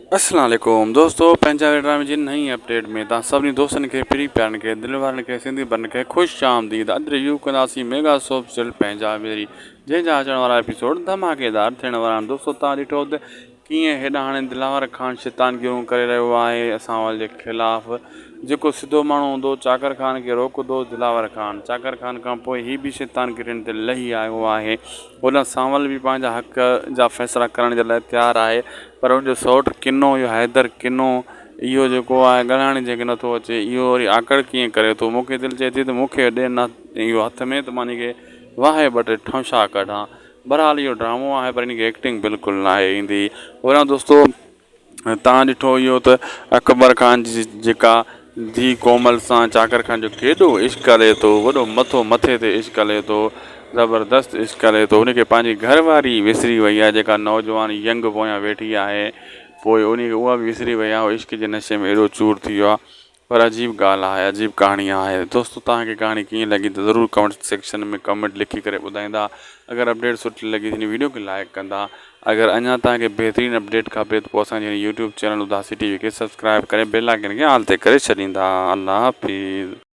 अस्सलाम वालेकुम दोस्तों, पंजाबी ड्रामे जी नई अपडेट में तव्हां सभिनी दोस्तनि खे प्यारनि खे दिलि वारनि खे सिंधी बरनि खे ख़ुशि आमदीद। अॼु रिव्यू कंदासीं मेगा सोप सीरियल पंजाबी, जंहिंजा अचण वारा एपिसोड धमाकेदार थियण वारा आहिनि। दोस्तों, तव्हां ॾिठो त कीअं हेॾा हाणे दिलावर ख़ान शैतानगिरियूं करे रहियो आहे असां जे ख़िलाफ़ु। जेको सिधो माण्हू हूंदो चाकर ख़ान खे रोकंदो दिलावर ख़ान, चाकर ख़ान खां पोइ हीअ बि शैतानगिरियुनि ते लही आयो आहे। हुन सांवल बि पंहिंजा हक़ जा फ़ैसिला करण जे लाइ तयारु आहे, पर हुनजो सौटु किनो इहो हैदर किनो इहो जेको आहे ॻाल्हाइण जेके नथो अचे, इहो वरी आकड़ कीअं करे थो। मूंखे दिलि चए थी त मूंखे ॾे न इहो हथ में त मां इनखे वाहे ॿ टे ठौंशा कढां। बहरहाल इहो ड्रामो आहे, पर इनखे एक्टिंग बिल्कुलु न आहे ईंदी। वरी दोस्तों, तव्हां ॾिठो इहो त अकबर ख़ान जी जेका धीउ कोमल सां चाकर ख़ान जो केॾो इश्क हले थो, वॾो मथो मथे ते इश्क हले थो, ज़बरदस्त इश्क हले थो। उनखे पंहिंजी घरवारी विसरी वई आहे, जेका नौजवान यंग पोयां वेठी आहे, पोइ उनखे उहा बि विसरी वई आहे। इश्क जे नशे में एॾो चूर थी वियो आहे। पर अजीब ॻाल्हि आहे, अजीब कहाणी आहे। दोस्तों, तव्हांखे कहाणी कीअं लॻी त ज़रूरु कमेंट सेक्शन में कमेंट लिखी करे ॿुधाईंदा। अगरि अपडेट सुठी लॻी त हिन वीडियो खे लाइक कंदा। अगरि अञा तव्हांखे बहितरीनु अपडेट खपे त पोइ असांजे यूट्यूब चैनल उदासी टीवी खे सब्सक्राइब करे बेल आइकन खे ऑल ते करे छॾींदा। अल्लाह हाफ़िज़।